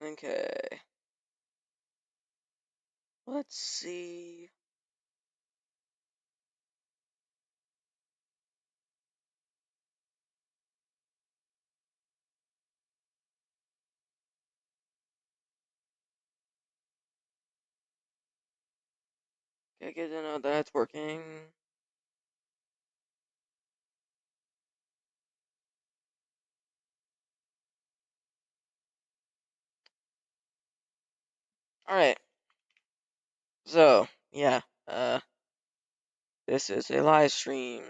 Okay. Let's see. Okay, good to know that's working. Alright. So, yeah. This is a live stream.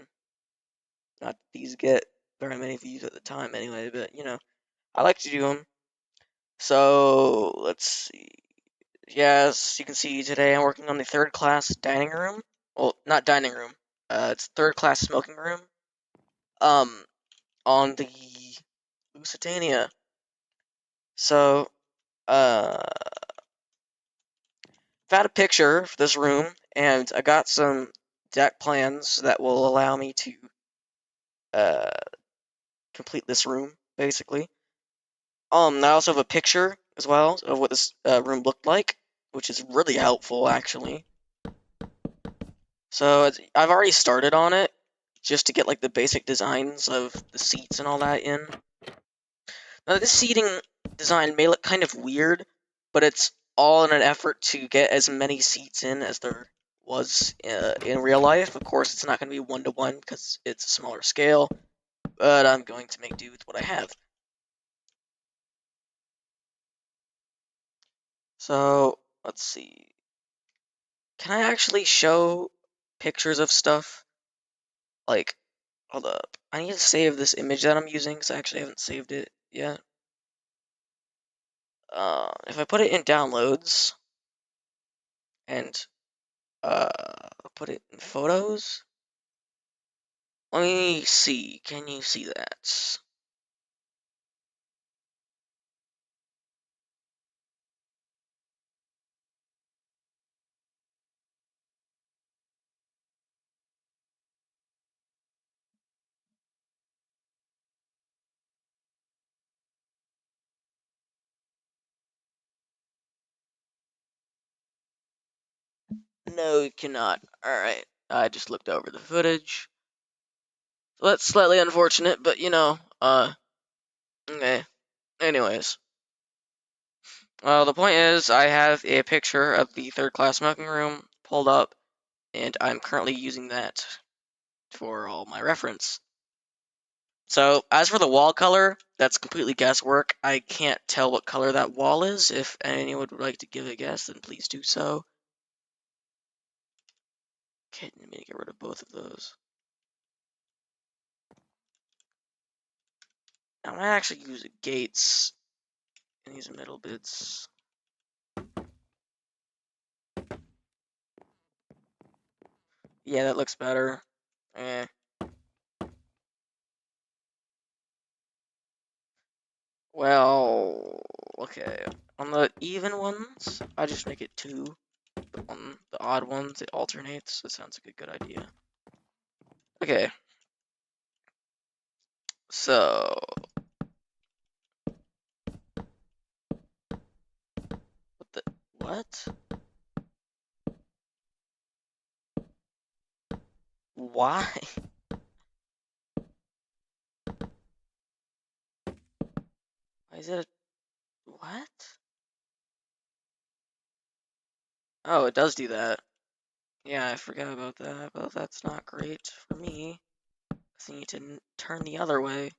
Not that these get very many views at the time anyway, but, you know, I like to do them. So, let's see. Yes, you can see today I'm working on the third class dining room. Well, not dining room. It's third class smoking room. On the Lusitania. So, found a picture for this room, and I got some deck plans that will allow me to uh, complete this room, basically. I also have a picture as well of what this room looked like, which is really helpful, actually. So I've already started on it, just to get like the basic designs of the seats and all that in. Now, this seating design may look kind of weird, but it's all in an effort to get as many seats in as there was in real life. Of course, it's not going to be one-to-one because it's a smaller scale, but I'm going to make do with what I have. So, let's see. Can I actually show pictures of stuff? Like, hold up. I need to save this image that I'm using because I actually haven't saved it yet. If I put it in downloads and put it in photos, let me see. Can you see that? No, you cannot. Alright. I just looked over the footage. So that's slightly unfortunate, but you know, okay. Anyways. Well, the point is, I have a picture of the third class smoking room pulled up, and I'm currently using that for all my reference. So, as for the wall color, that's completely guesswork. I can't tell what color that wall is. If anyone would like to give a guess, then please do so. Okay, let me get rid of both of those. I might actually use gates in these middle bits. Yeah, that looks better. Eh. Well, okay. On the even ones, I just make it 2. But on the odd ones, it alternates. That sounds like a good idea. Okay. So... What the... What? Why? Why is it a... What? Oh, it does do that. Yeah, I forgot about that, but that's not great for me. Because I need to turn the other way.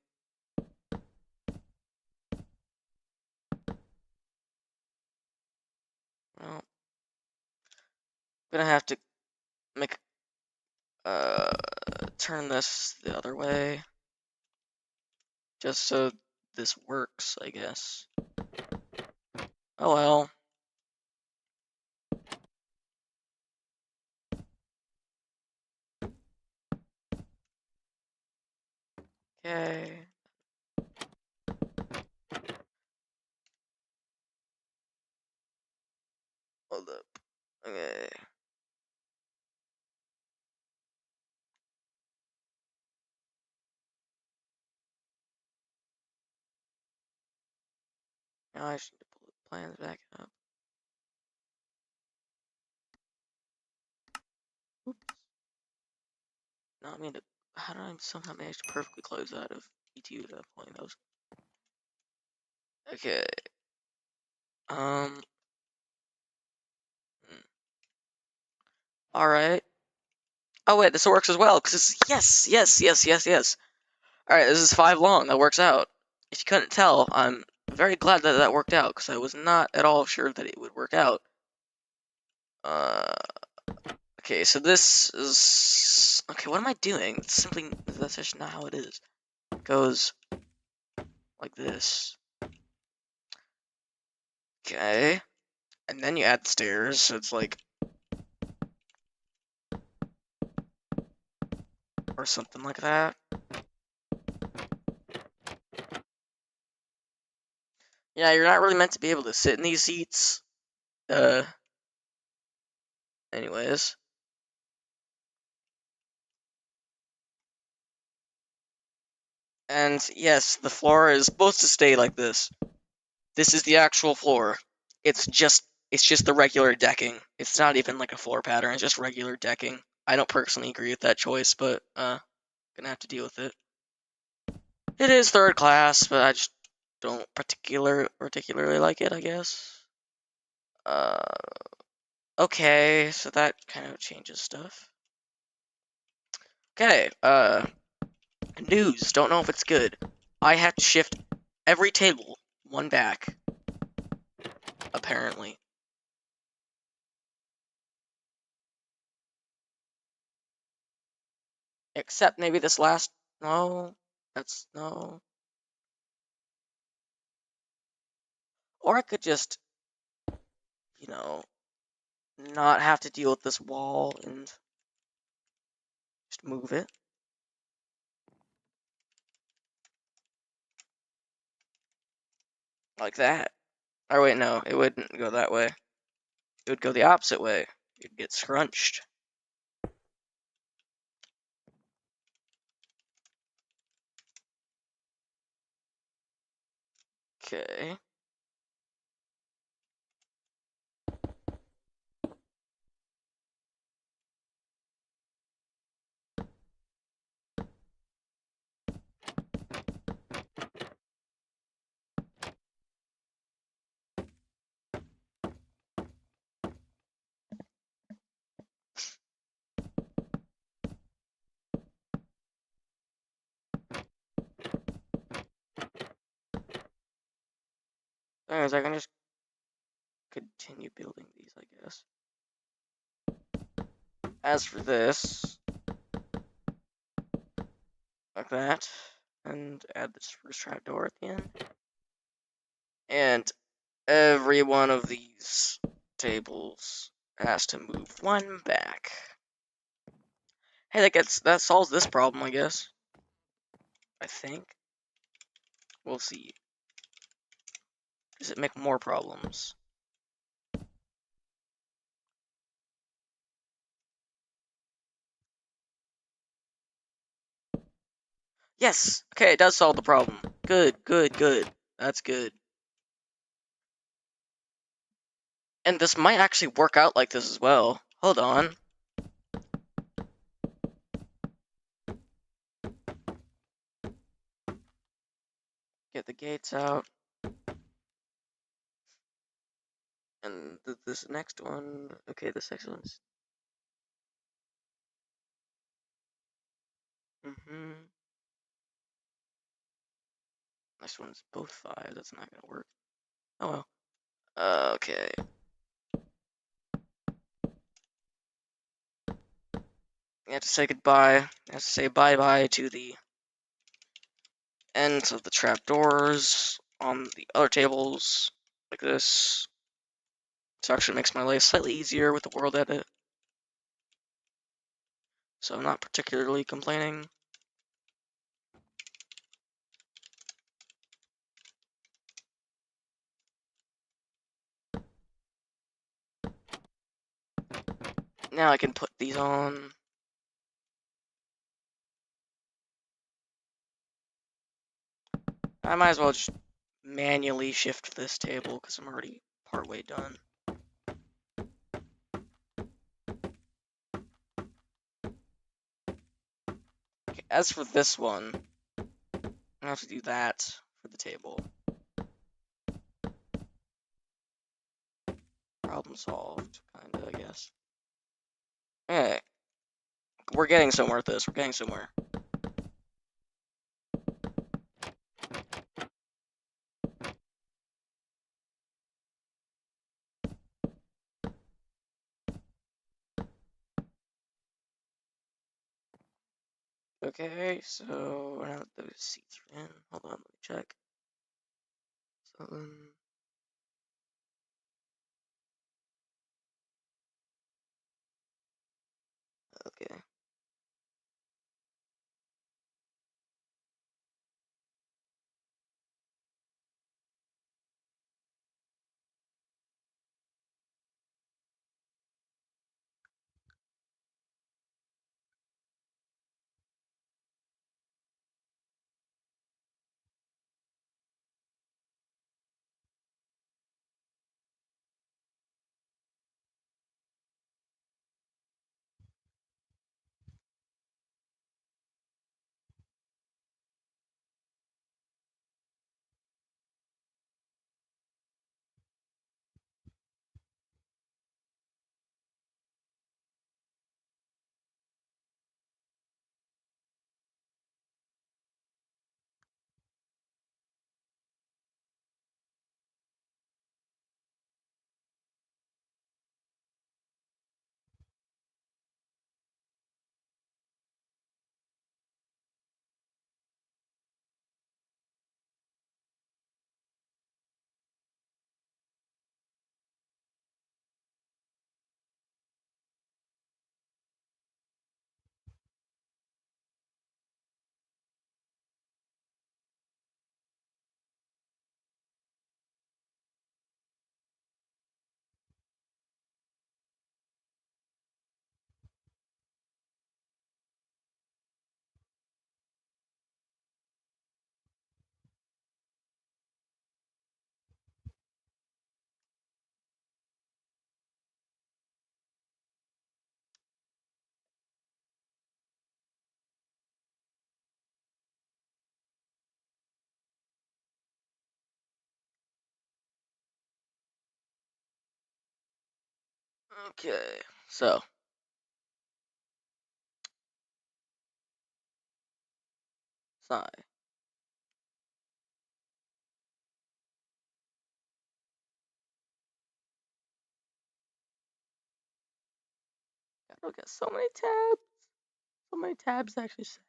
Well, I'm gonna have to make turn this the other way just so this works, I guess. Oh well. Okay. Hold up. Okay. Now I should plans back up. Oops. No, I mean, how did I somehow manage to perfectly close out of E2 without pulling those? Okay. Alright. Oh wait, this works as well, because it's yes. Alright, this is 5 long, that works out. If you couldn't tell, I'm very glad that that worked out, because I was not at all sure that it would work out. Okay, so this is... Okay, what am I doing? It's simply... That's just not how it is. It goes... like this. Okay. And then you add stairs, so it's like... or something like that. Yeah, you're not really meant to be able to sit in these seats. Anyways. And yes, the floor is supposed to stay like this. This is the actual floor. It's just the regular decking. It's not even like a floor pattern, it's just regular decking. I don't personally agree with that choice, but gonna have to deal with it. It is third class, but I just don't particularly like it, I guess. Okay, so that kind of changes stuff. Okay, news. Don't know if it's good. I have to shift every table one back. Apparently. Except maybe this last... No. That's... No. Or I could just... You know... not have to deal with this wall and... just move it. Like that. Or wait, no. It wouldn't go that way. It would go the opposite way. You'd get scrunched. Okay. Anyways, I can just continue building these, I guess. As for this, like that, and add this first trapdoor at the end. And every one of these tables has to move one back. Hey, that solves this problem, I guess. I think. We'll see. Does it make more problems? Yes! Okay, it does solve the problem. Good. That's good. And this might actually work out like this as well. Hold on. Get the gates out. And this next one... Okay, this next one's... Next one's both 5. That's not gonna work. Oh well. Okay. You have to say goodbye. You have to say bye-bye to the ends of the trapdoors on the other tables, like this. This actually makes my life slightly easier with the world edit. So I'm not particularly complaining. Now I can put these on. I might as well just manually shift this table because I'm already partway done. Okay, as for this one, I have to do that for the table. Problem solved, kinda, I guess. Hey, we're getting somewhere with this. We're getting somewhere. Okay, so now that those seats are in, hold on, let me check. 7. Okay. Okay, so. Sigh. I don't get so many tabs. So many tabs, actually sad.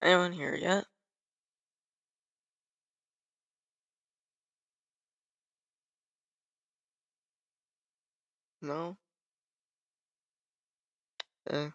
Anyone here yet? No? Eh.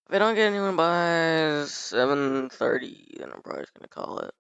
If I don't get anyone by 7:30, then I'm probably just gonna call it.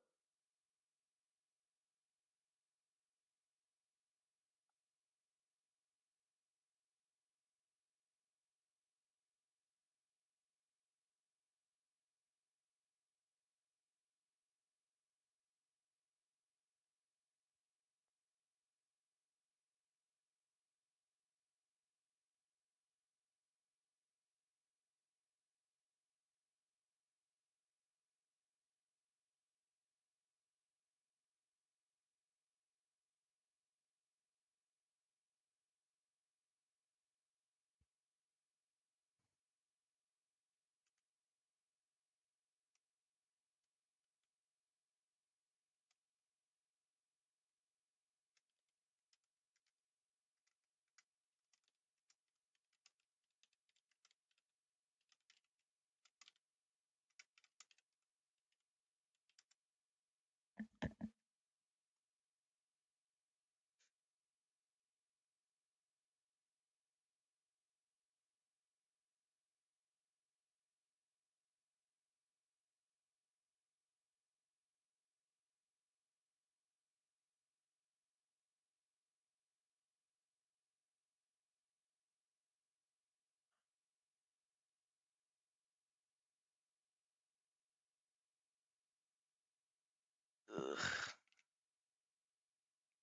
Ugh.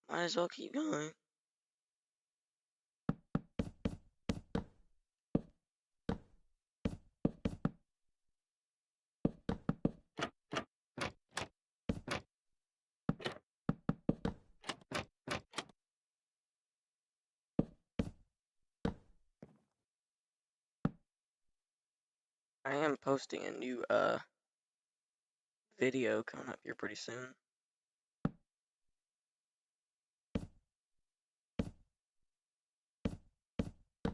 Might as well keep going. I am posting a new video coming up here pretty soon.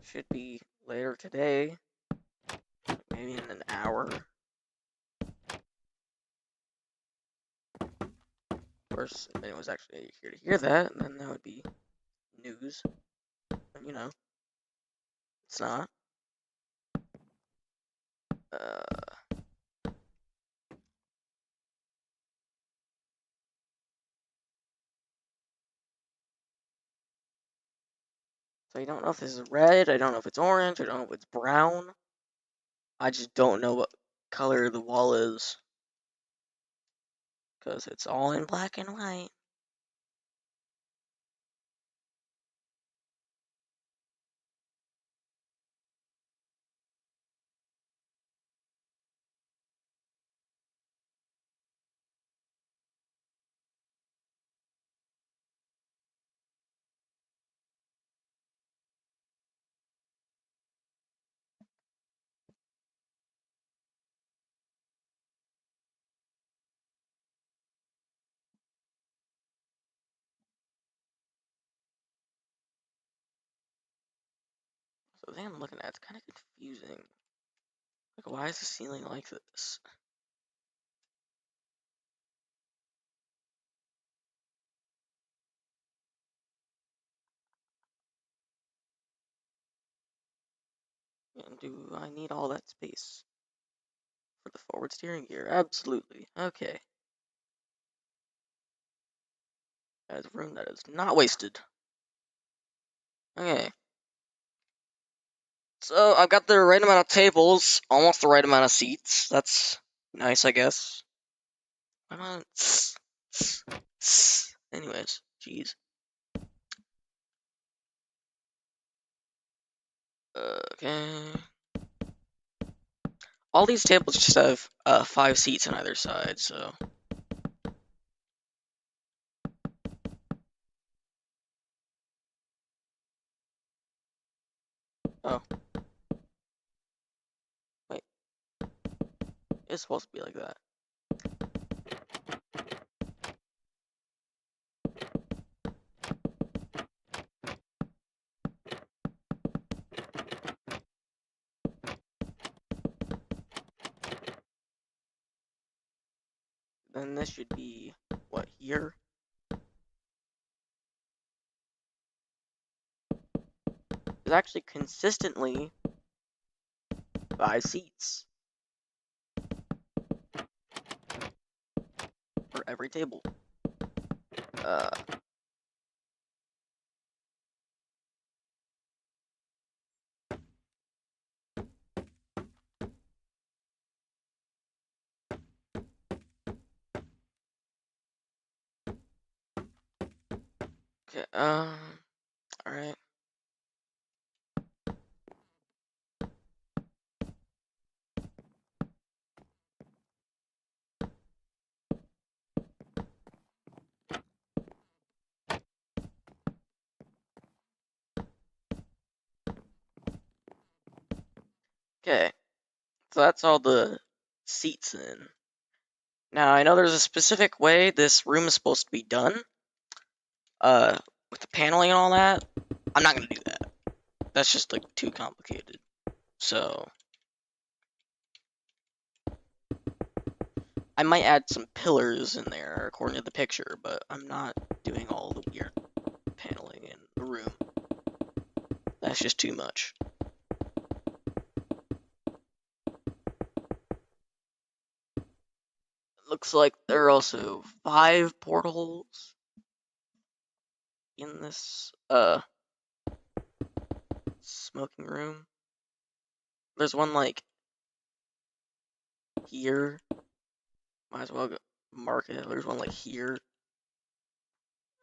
Should be later today, maybe in an hour. Of course, if anyone's actually here to hear that, then that would be news. But, you know, it's not. So I don't know if this is red, I don't know if it's orange, I don't know if it's brown. I just don't know what color the wall is. Because it's all in black and white. So the thing I'm looking at is kind of confusing. Like, why is the ceiling like this? And do I need all that space for the forward steering gear? Absolutely. Okay. That is room that is not wasted. Okay. So I've got the right amount of tables, almost the right amount of seats. That's nice, I guess. Come on. Anyways, jeez. Okay. All these tables just have 5 seats on either side, so. Oh. Wait. It's supposed to be like that. Then this should be, what, here? There's actually consistently 5 seats for every table. Uh, okay, alright. Okay, so that's all the seats in. Now, I know there's a specific way this room is supposed to be done, with the paneling and all that. I'm not gonna do that. That's just, like, too complicated. So, I might add some pillars in there, according to the picture, but I'm not doing all the weird paneling in the room. That's just too much. Looks like there are also 5 portholes in this, smoking room. There's one, like, here. Might as well mark it. There's one, like, here.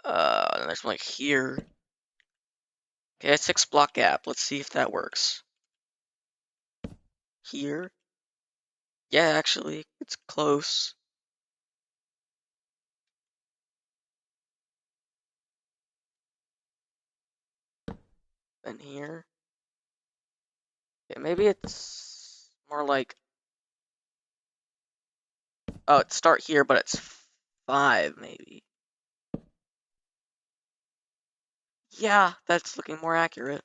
And there's one, like, here. Okay, a 6 block gap. Let's see if that works. Here. Yeah, actually, it's close. And here. Okay, maybe it's more like. Oh, it start here, but it's 5, maybe. Yeah, that's looking more accurate.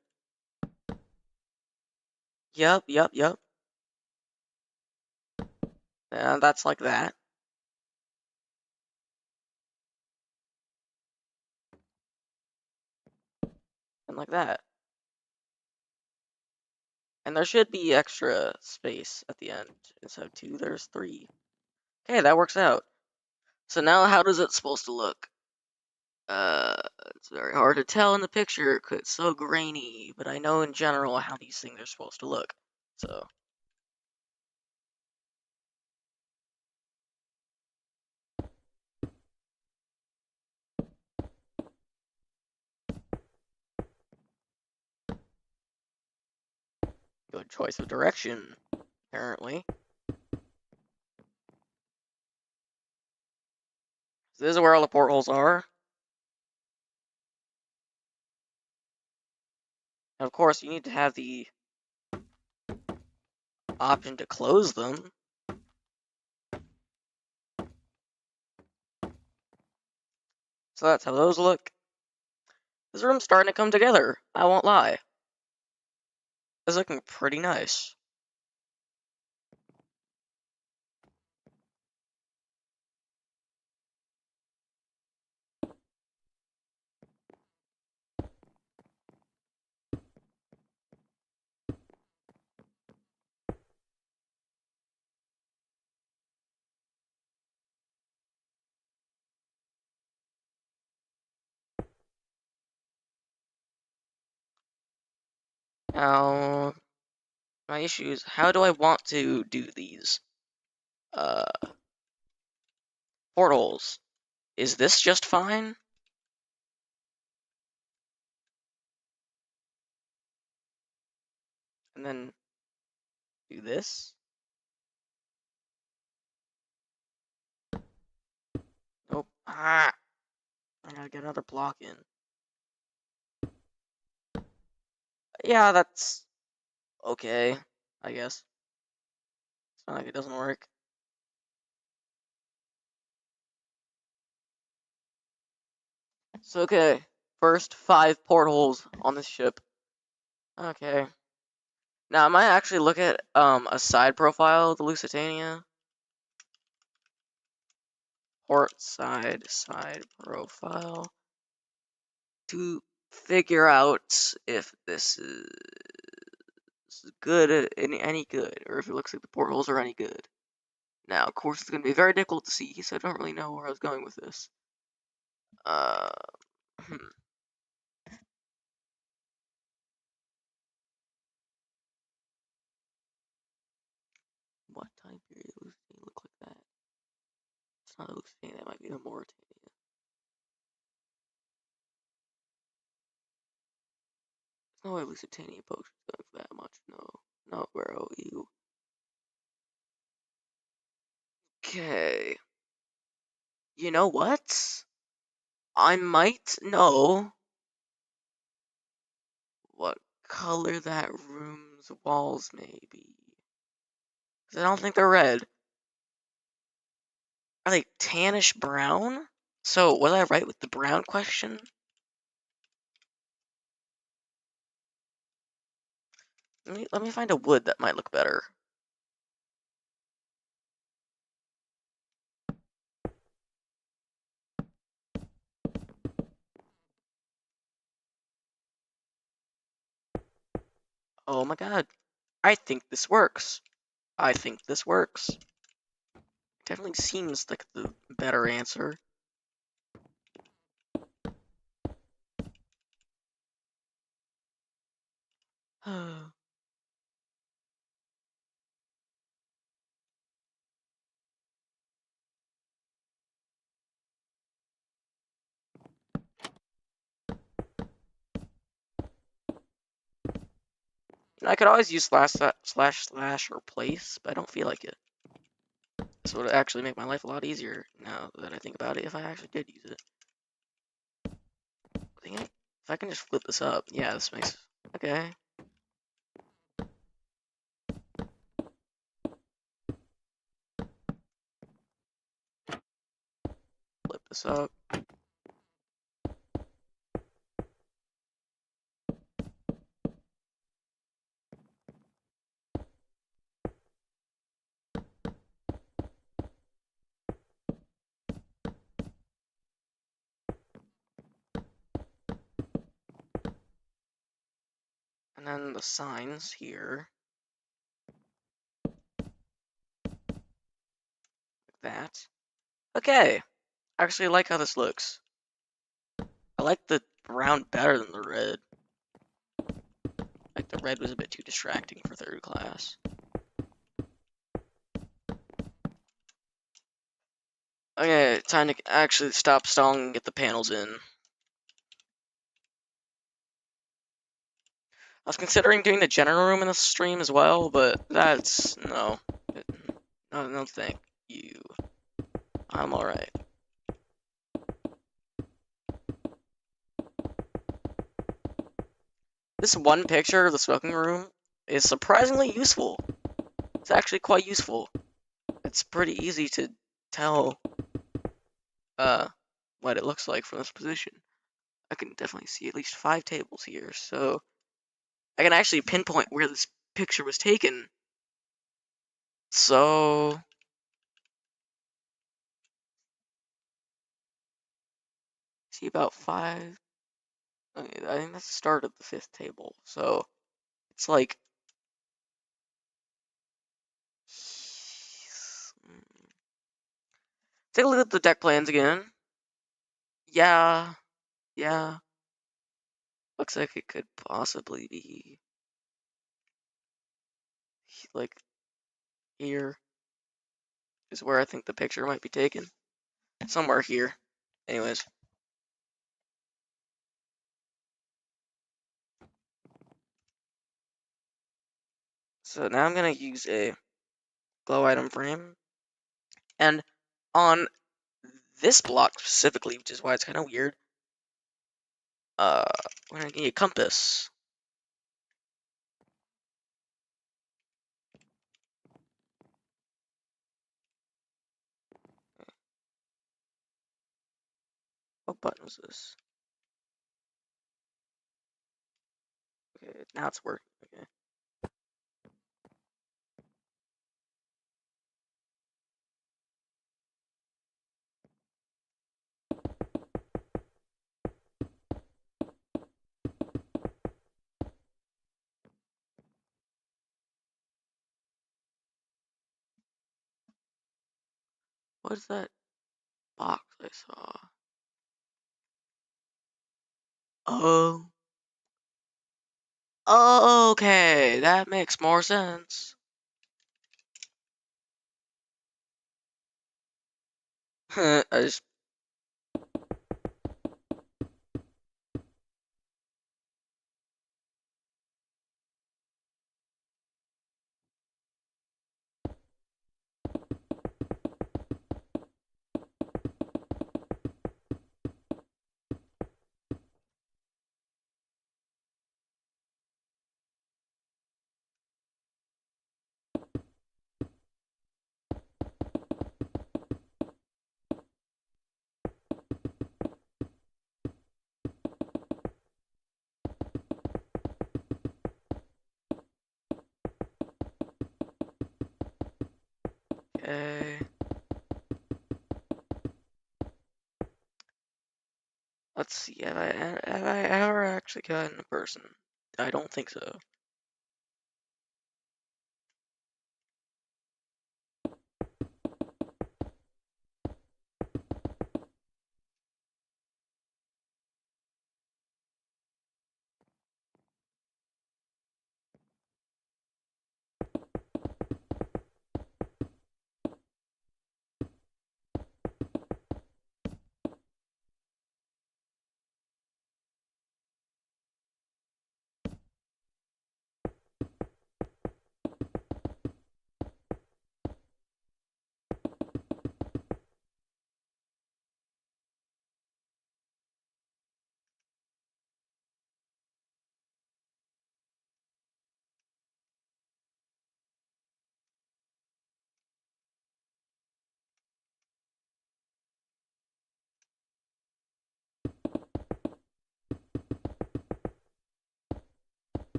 Yep. And that's like that. And like that. And there should be extra space at the end. Instead of 2, there's 3. Okay, that works out. So now how does it supposed to look? It's very hard to tell in the picture because it's so grainy, but I know in general how these things are supposed to look. So. Good choice of direction, apparently. So this is where all the portholes are. And of course, you need to have the option to close them. So that's how those look. This room's starting to come together, I won't lie. It's looking pretty nice. Now, My issue is, how do I want to do these? Portholes. Is this just fine? And then do this? Nope. Ah! I gotta get another block in. Yeah, that's okay, I guess. It's not like it doesn't work. So, okay. First 5 portholes on this ship. Okay. Now, I might actually look at a side profile of the Lusitania. Port side profile. To figure out if this is good, any good, or if it looks like the portholes are any good. Now, of course, it's going to be very difficult to see, so I don't really know where I was going with this. Hmm. What time period does Lusitania look like that? It's not a Lusitania, that might be the Mauritania. There's no way Lusitania potion's going for that much. No. No, bro, you. Okay. You know what? I might know what color that room's walls may be. Because I don't think they're red. Are they tannish brown? So, was I right with the brown question? Let me find a wood that might look better. Oh my god. I think this works. I think this works. Definitely seems like the better answer. And I could always use slash replace, but I don't feel like it. This would actually make my life a lot easier now that I think about it if I actually did use it. If I can just flip this up, yeah, this makes... Okay. Flip this up. And then the signs here. Like that. Okay. I actually like how this looks. I like the brown better than the red. Like, the red was a bit too distracting for 3rd class. Okay, time to actually stop stalling and get the panels in. I was considering doing the general room in the stream as well, but that's... no. No, thank you. I'm alright. This one picture of the smoking room is surprisingly useful. It's actually quite useful. It's pretty easy to tell what it looks like from this position. I can definitely see at least 5 tables here, so I can actually pinpoint where this picture was taken. So see about 5. Okay, I think that's the start of the 5th table. So it's like take a look at the deck plans again. Yeah, yeah. Looks like it could possibly be like here is where I think the picture might be taken. Somewhere here. Anyways. So now I'm gonna use a glow item frame. And on this block specifically, which is why it's kind of weird, we're gonna need a compass. What button is this? Okay, now it's working. Okay. What is that box I saw? Oh. Oh, okay, that makes more sense. I just... Okay. Let's see, have I ever actually gotten a person? I don't think so.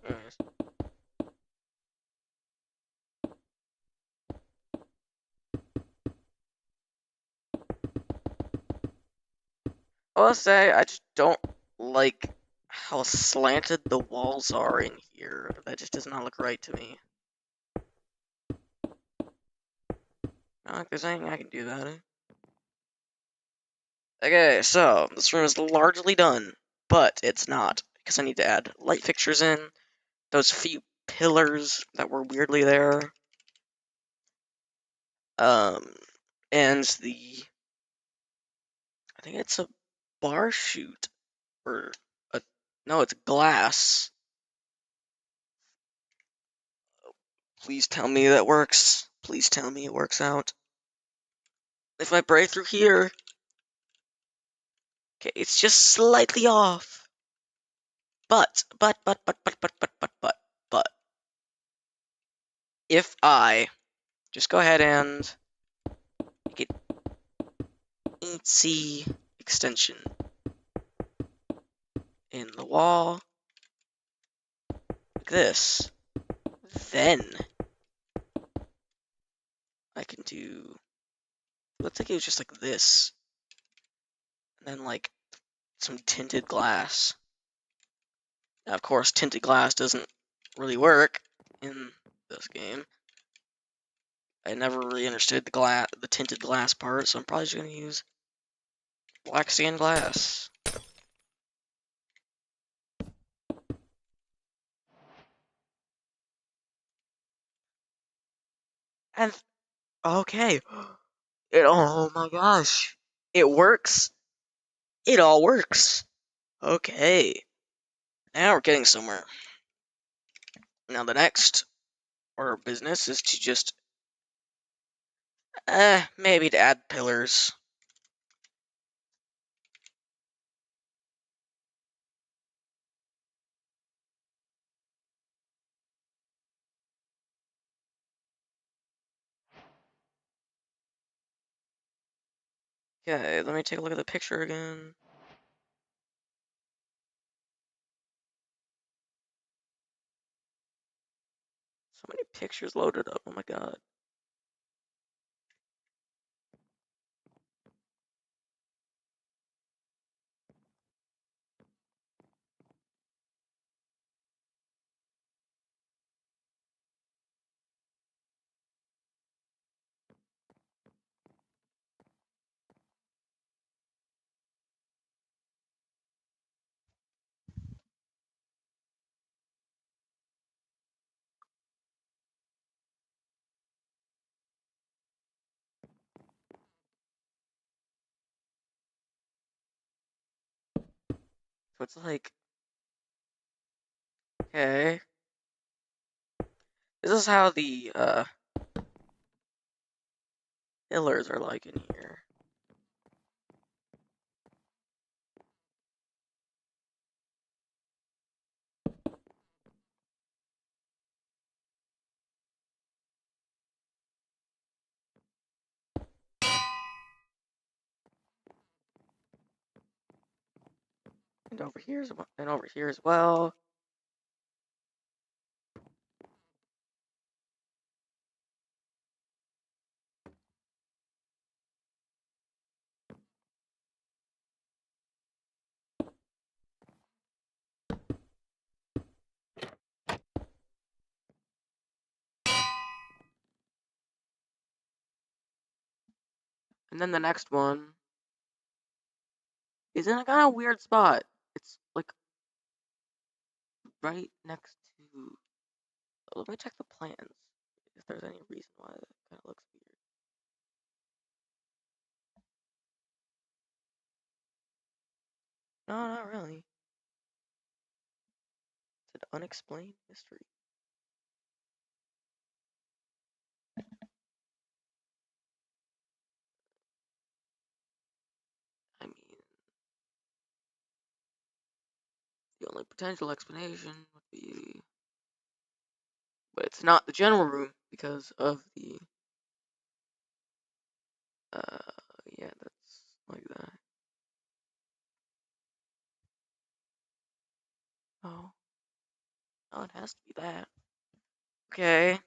Anyways. I'll say, I just don't like how slanted the walls are in here. That just does not look right to me. Not like there's anything I can do about it. Okay, so this room is largely done, but it's not, because I need to add light fixtures in, those few pillars that were weirdly there, and I think it's a bar chute, or no, it's glass. Please tell me that works. Please tell me it works out. If I break through here, okay, it's just slightly off. But, if I just go ahead and make it easy, extension in the wall, like this. Then I can do, let's say it was just like this, and then like some tinted glass. Now, of course, tinted glass doesn't really work in this game. I never really understood the tinted glass part, so I'm probably just gonna use black sand glass. And okay, oh my gosh, it works. It all works. Okay, now we're getting somewhere. Now the next order of business is to just, maybe to add pillars. Okay, let me take a look at the picture again. So many pictures loaded up, oh my god. So it's like, okay. This is how the, pillars are like in here. And over here as well. And then the next one is in a kind of weird spot. It's like right next to. Let me check the plans if there's any reason why that kind of looks weird. No, not really. It's an unexplained mystery. I mean, the only potential explanation would be, but it's not the general room because of the, yeah, that's like that. Oh, oh, it has to be that. Okay.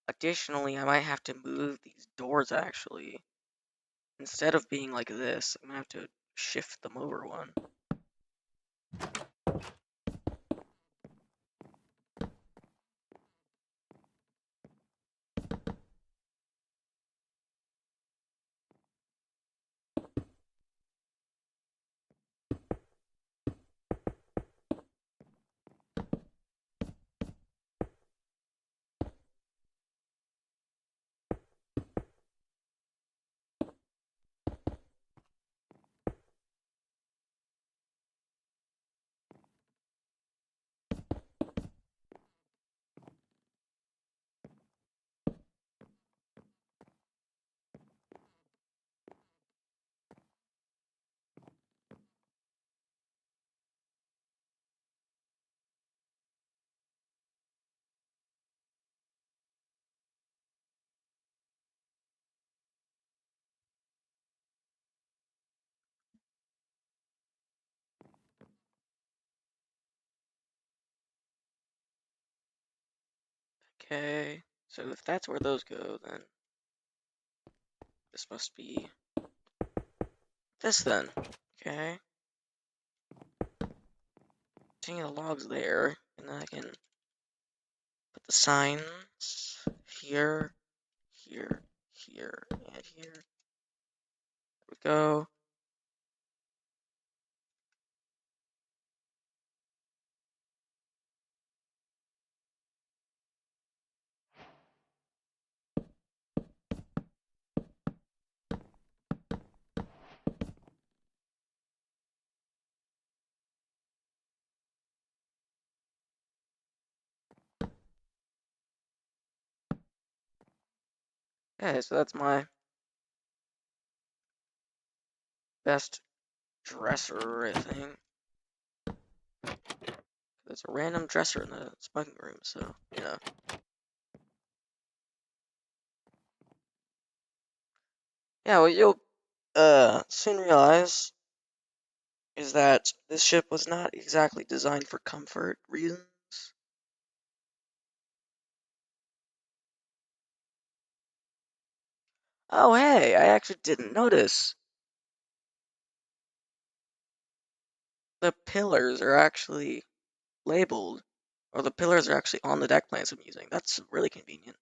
Additionally, I might have to move these doors actually. Instead of being like this, I'm gonna have to shift them over one. Okay, so if that's where those go, then this must be this then. Okay. Continue the logs there, and then I can put the signs here, here, here, and here. There we go. Okay, so that's my best dresser, I think. There's a random dresser in the smoking room, so, you know. Yeah, what you'll soon realize is that this ship was not exactly designed for comfort reasons. Oh, hey, I actually didn't notice. The pillars are actually labeled, or the pillars are actually on the deck plans I'm using. That's really convenient.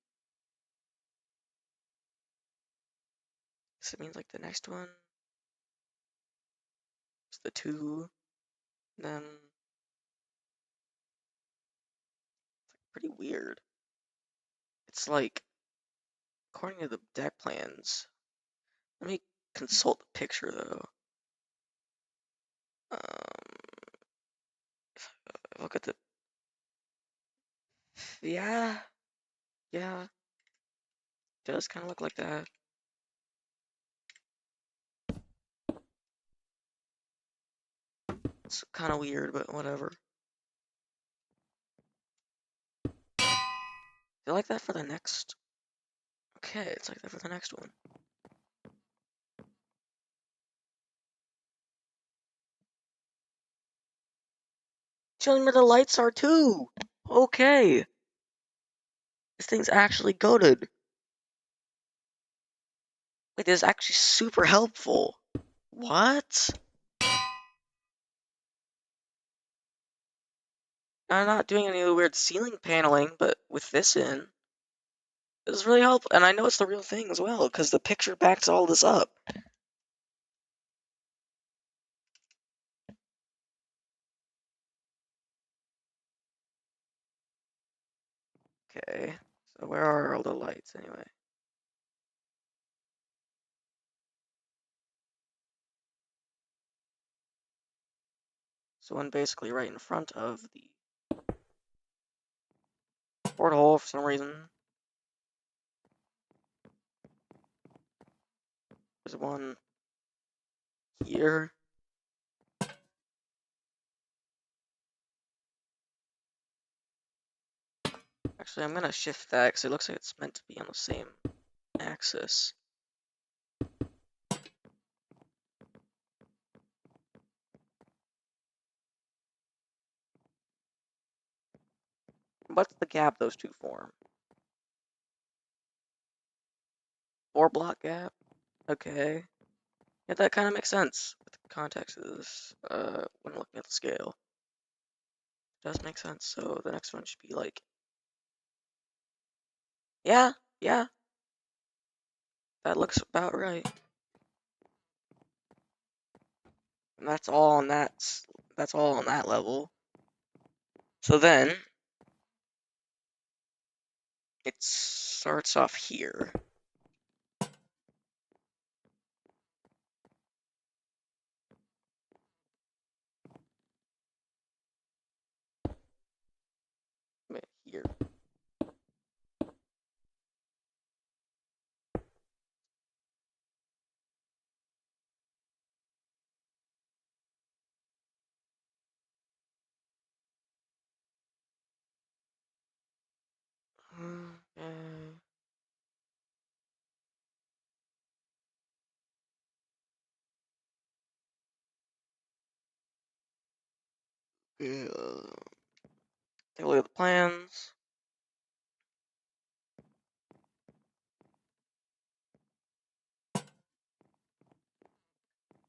So it means like the next one is the 2, then pretty weird. It's like, according to the deck plans, let me consult the picture though. Look at the, yeah, yeah, does kind of look like that. It's kind of weird, but whatever. Feel like that for the next. Okay, it's like that for the next one. Show me where the lights are too. Okay, this thing's actually goated. Wait, this is actually super helpful. What? I'm not doing any of the weird ceiling paneling, but with this in, this is really helpful. And I know it's the real thing as well, because the picture backs all this up. Okay, so where are all the lights anyway? So one basically right in front of the porthole for some reason. There's one here. Actually, I'm gonna shift that because it looks like it's meant to be on the same axis. What's the gap those two form? 4 block gap? Okay. Yeah, that kind of makes sense with the context of this, when looking at the scale. It does make sense, so the next one should be like... Yeah, yeah, that looks about right. And that's all on that's all on that level. So then, it starts off here. Wait, here. Okay. Yeah. Take a look at the plans.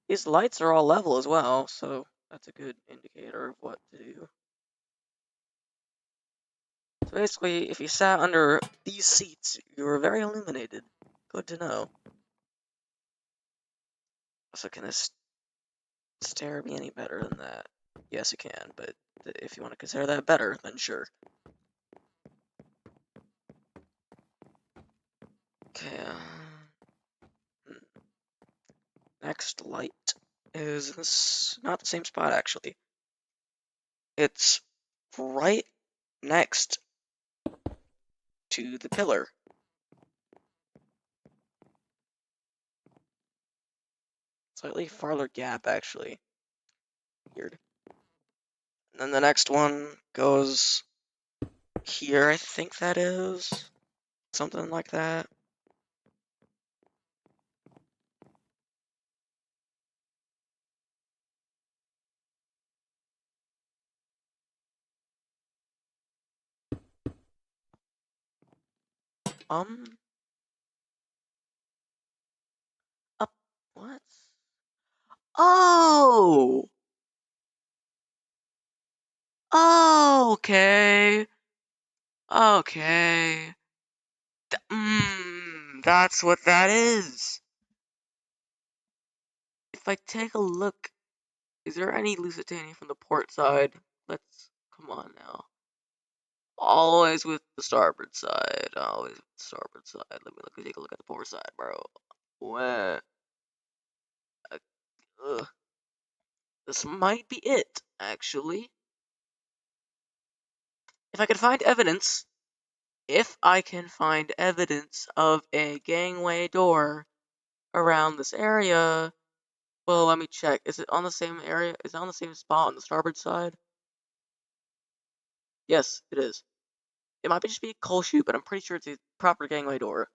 These lights are all level as well, so that's a good indicator of what to do. So basically, if you sat under these seats, you were very illuminated. Good to know. So can this stair be any better than that? Yes, it can, but if you want to consider that better, then sure. Okay, next light is this, not the same spot actually. It's right next to the pillar. Slightly farther gap actually. Weird. And then the next one goes here, I think that is. Something like that. Up, what? Oh! Oh, okay. Okay. That's what that is. If I take a look, is there any Lusitania from the port side? Let's, come on now. Always with the starboard side. Always with the starboard side. Let me take a look at the port side, bro. Where? Ugh. This might be it, actually. If I can find evidence, of a gangway door around this area, well, let me check. Is it on the same area? Is it on the same spot on the starboard side? Yes, it is. It might just be a coal chute, but I'm pretty sure it's a proper gangway door.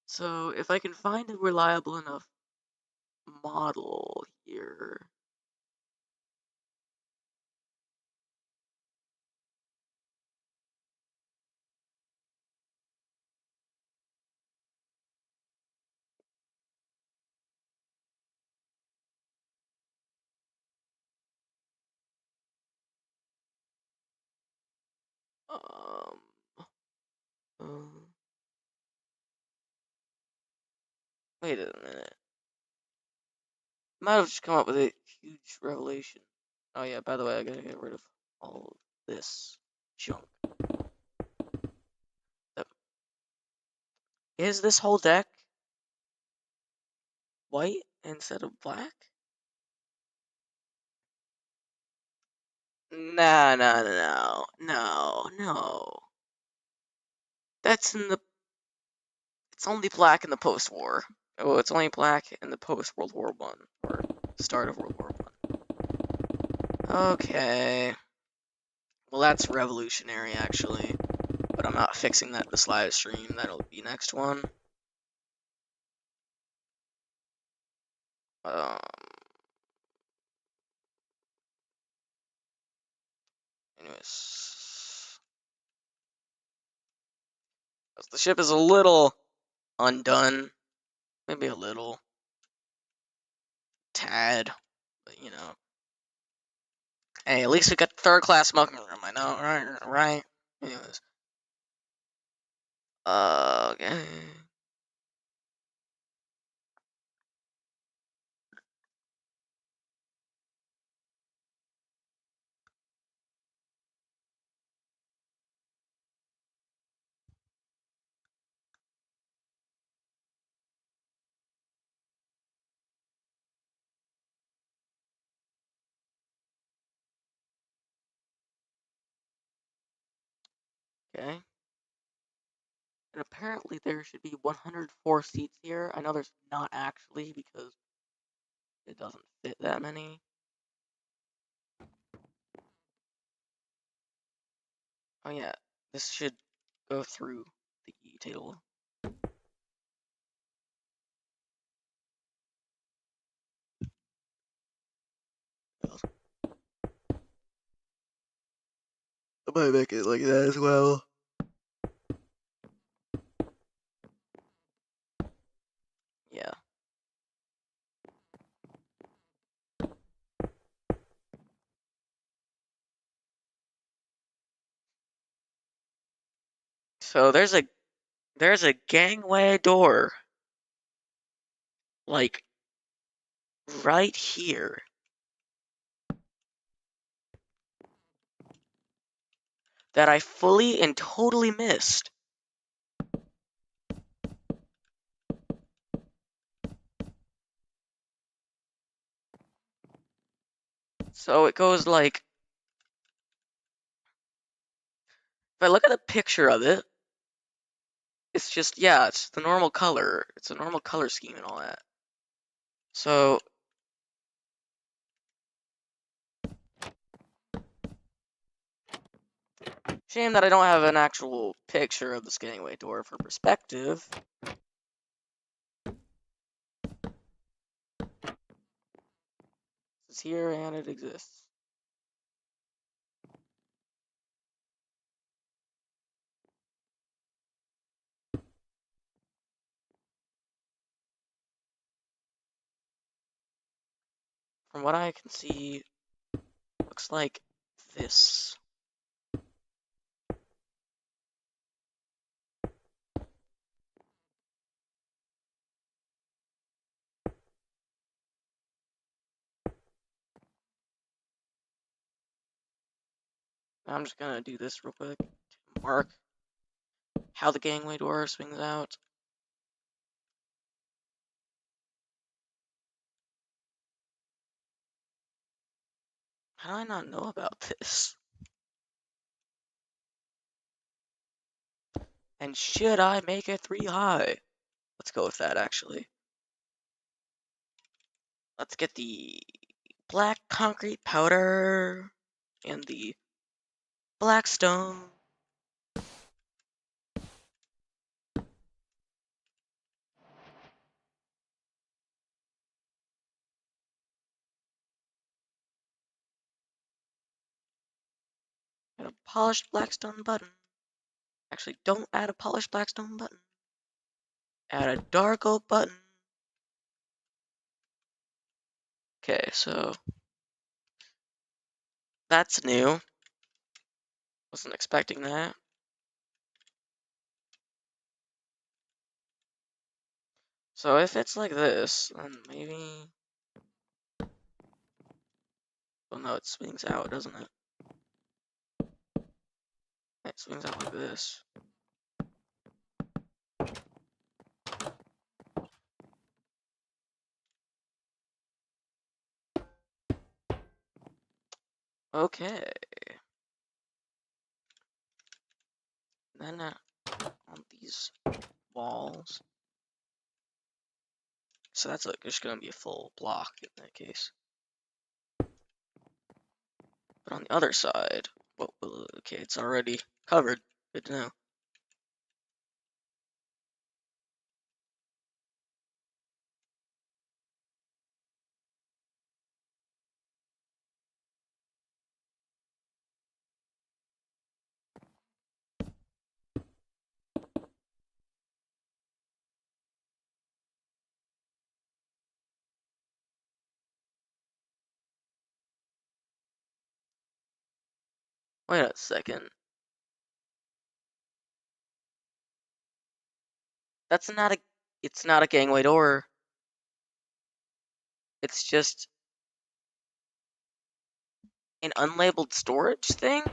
So if I can find a reliable enough model here. Um, uh, wait a minute. Might have just come up with a huge revelation. Oh yeah, by the way, I gotta get rid of all of this junk. Is this whole deck white instead of black? Nah, nah, no, no, no. That's in the. It's only black in the post-war. Oh, it's only black in the post-World War One or start of World War One. Okay. Well, that's revolutionary, actually. But I'm not fixing that this live stream. That'll be next one. Um. Anyways, the ship is a little undone. Maybe a little. Tad. But, you know. Hey, at least we got third class smoking room. I know, right? Right. Anyways. Okay. Okay. And apparently there should be 104 seats here. I know there's not actually because it doesn't fit that many. Oh yeah, this should go through the table. I might make it like that as well. Yeah. So there's a gangway door, like, right here. That I fully and totally missed. So it goes like, if I look at a picture of it, it's just, yeah, it's the normal color. It's a normal color scheme and all that. So, shame that I don't have an actual picture of the gangway door for perspective. It's here and it exists. From what I can see, looks like this. I'm just gonna do this real quick to mark how the gangway door swings out. How do I not know about this? And should I make it 3 high? Let's go with that, actually. Let's get the black concrete powder and the black stone. And a polished blackstone button. Actually, don't add a polished blackstone button. Add a dark oak button. Okay, so that's new. Wasn't expecting that. So if it's like this, then maybe... Well, no, it swings out, doesn't it? It swings out like this. Okay. Then on these walls. So that's like just gonna be a full block in that case. But on the other side, well, okay, it's already covered. Good to know. Wait a second. That's not a. It's not a gangway door. It's just an unlabeled storage thing?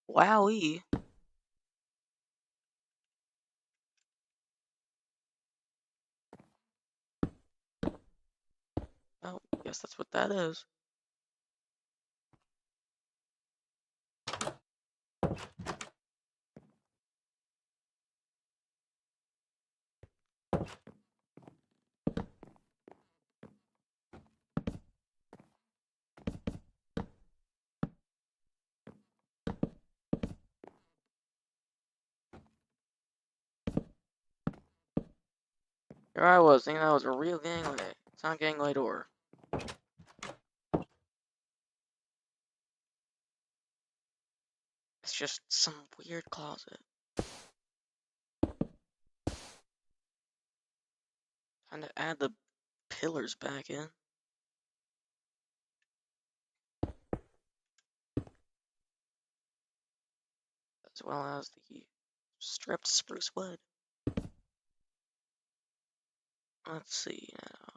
Wowee. Oh, guess that's what that is. Here I was thinking that was a real gangway. It's not a gangway door. It's just some weird closet. Time to add the pillars back in. as well as the stripped spruce wood. Let's see now.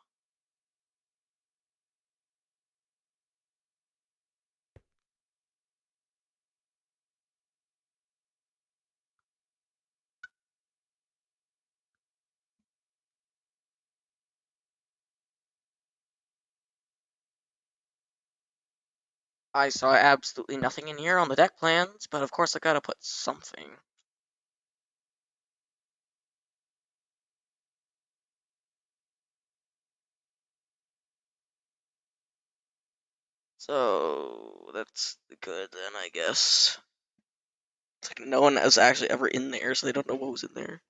I saw absolutely nothing in here on the deck plans, but of course I gotta put something. So that's good then, I guess. It's like no one was actually ever in there, so they don't know what was in there.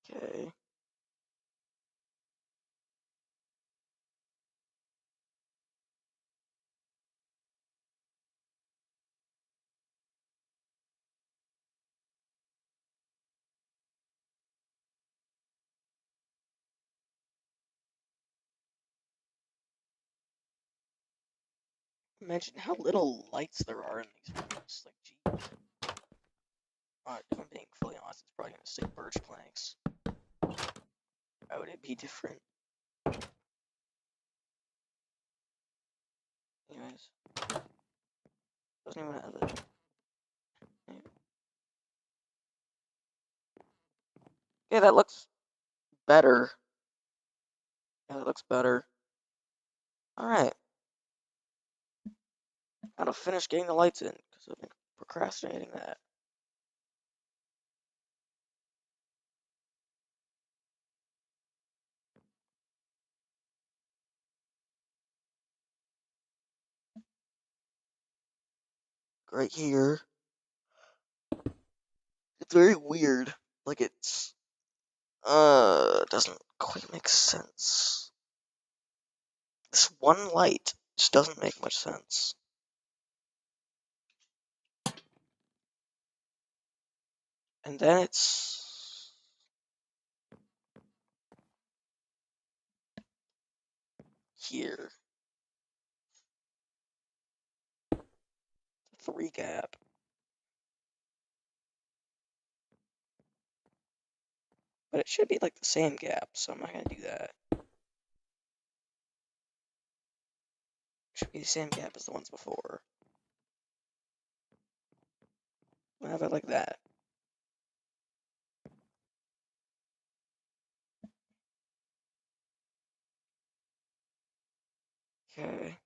Okay. Imagine how little lights there are in these rooms. Like, geez. Alright, if I'm being fully honest, it's probably gonna say birch planks. Why would it be different? Anyways. Doesn't even have it. Yeah, that looks better. Yeah, that looks better. Alright. Gotta finish getting the lights in, because I've been procrastinating that. Right here. It's very weird. Like it's doesn't quite make sense. This one light just doesn't make much sense. And then it's here. 3 gap. But it should be like the same gap, so I'm not gonna do that. It should be the same gap as the ones before. I'll have it like that. Okay.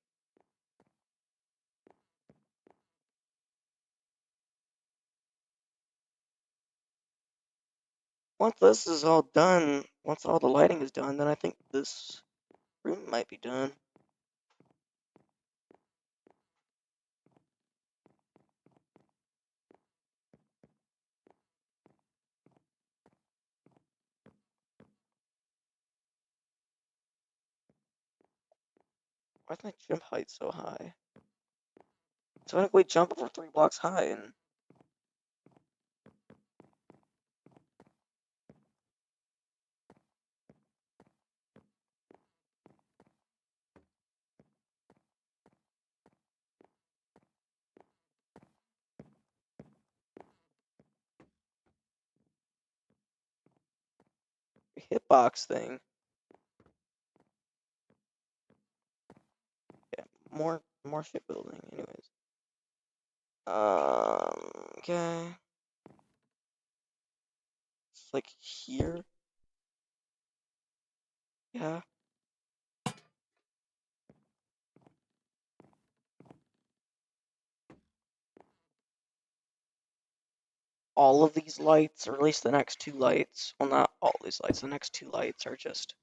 Once this is all done, once all the lighting is done, then I think this room might be done. Why is my jump height so high? So I we jump over 3 blocks high and hitbox thing. Yeah, more shipbuilding, anyways. Okay. It's like here. Yeah. All of these lights, or at least the next 2 lights, well, not all these lights, the next 2 lights are just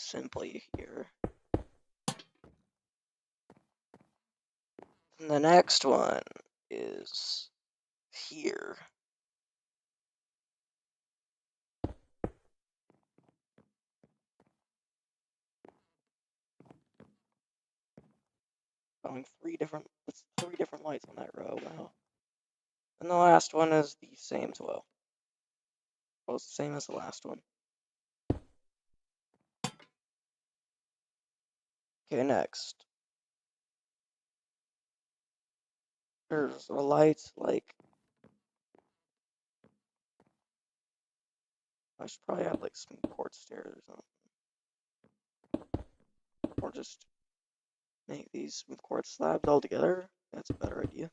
simply here. And the next one is here. Showing three different lights on that row. Wow. And the last one is the same as well. Well, it's the same as the last one. Okay, next. There's a light, like... I should probably have, like, some quartz stairs or something. Or just make these with quartz slabs all together. That's a better idea.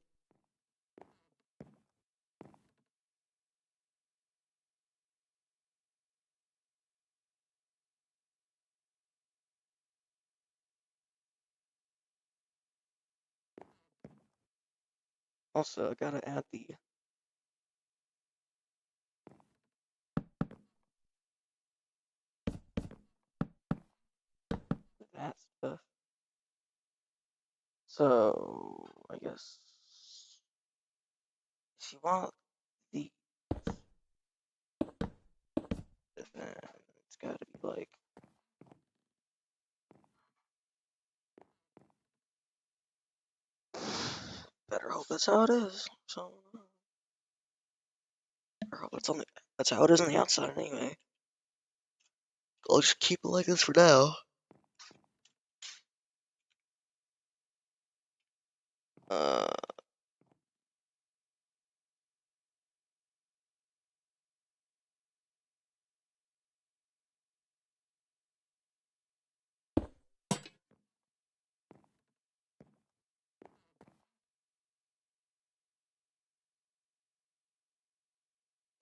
Also, I gotta add that stuff. So, I guess if you want the, then it's gotta be like, better hope that's how it is. So, I hope that's how it is on the outside anyway. I'll just keep it like this for now. Uh,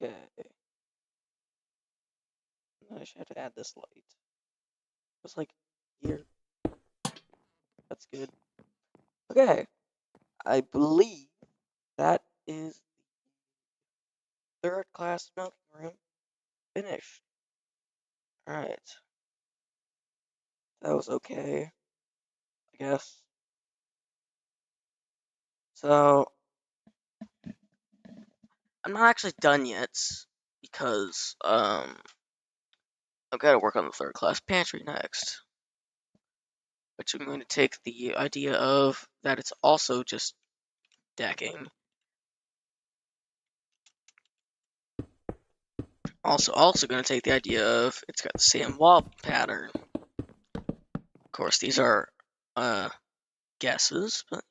okay. I should have to add this light. Just like here. That's good. Okay. I believe that is the third class smelting room finished. Alright. That was okay, I guess. So, I'm not actually done yet because, I've got to work on the third class pantry next. Which I'm going to take the idea of that it's also just decking. Also going to take the idea of it's got the same wall pattern. Of course, these are guesses, but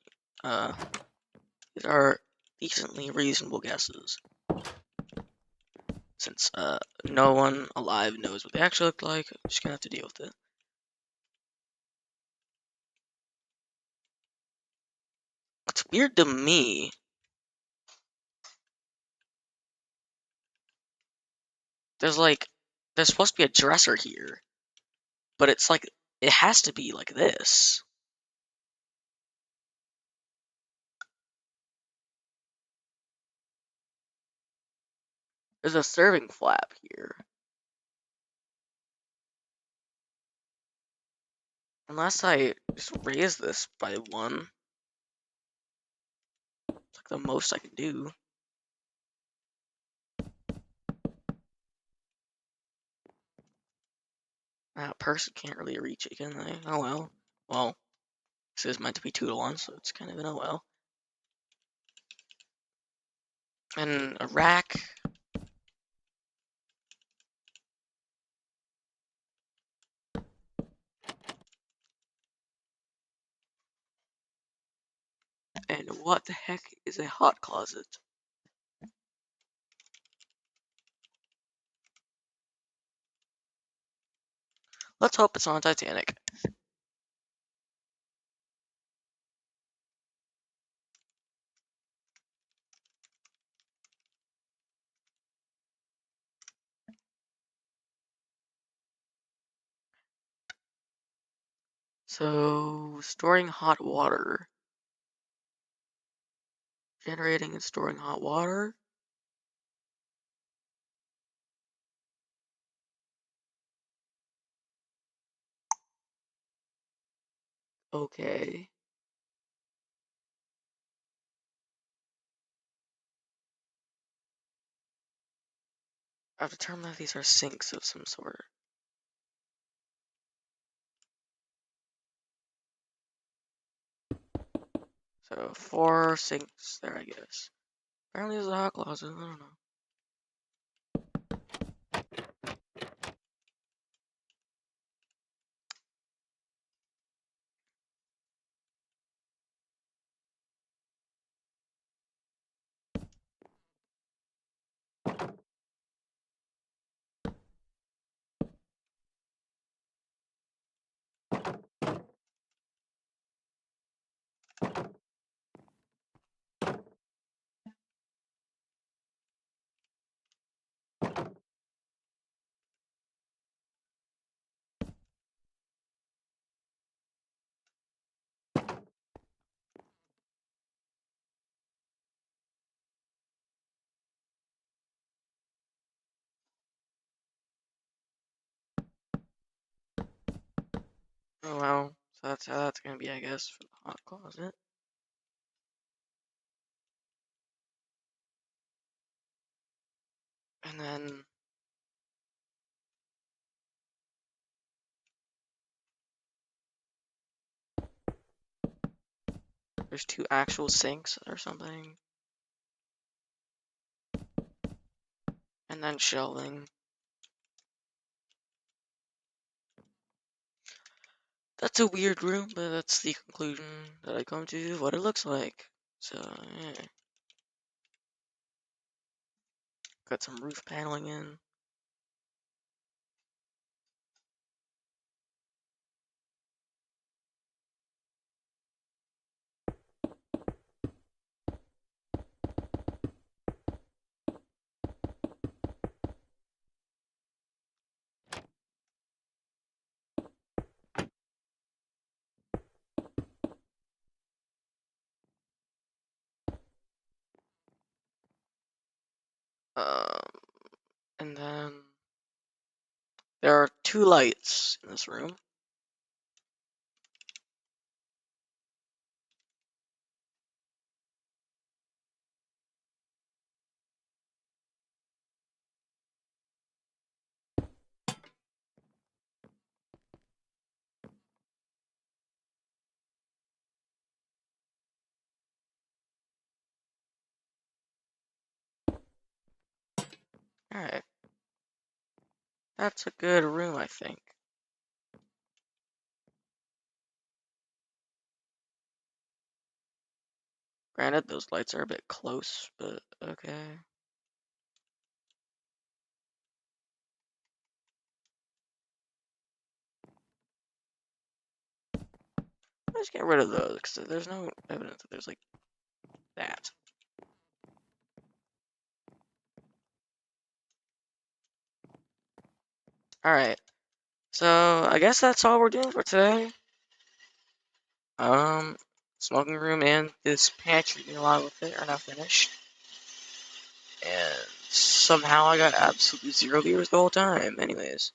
these are decently reasonable guesses. Since no one alive knows what they actually look like, I'm just gonna have to deal with it. What's weird to me there's supposed to be a dresser here, but it's like it has to be like this. There's a serving flap here. Unless I just raise this by one. It's like the most I can do. That person can't really reach it, can they? Oh well. Well, this is meant to be 2 to 1, so it's kind of an oh well. And a rack. And what the heck is a hot closet? Let's hope it's on Titanic. So, storing hot water. Generating and storing hot water. Okay. I've determined that these are sinks of some sort. So 4 sinks there, I guess. Apparently there's a hot closet, I don't know. Oh well, so that's how that's gonna be, I guess, for the hot closet. And then there's 2 actual sinks or something. And then shelving. That's a weird room, but that's the conclusion that I come to what it looks like. So, yeah. Got some roof paneling in. And then there are 2 lights in this room. Alright. That's a good room, I think. Granted, those lights are a bit close, but okay. Let's get rid of those, because there's no evidence that there's like that. Alright. So I guess that's all we're doing for today. Smoking room and this pantry along with it are now finished. And somehow I got absolutely 0 viewers the whole time. Anyways.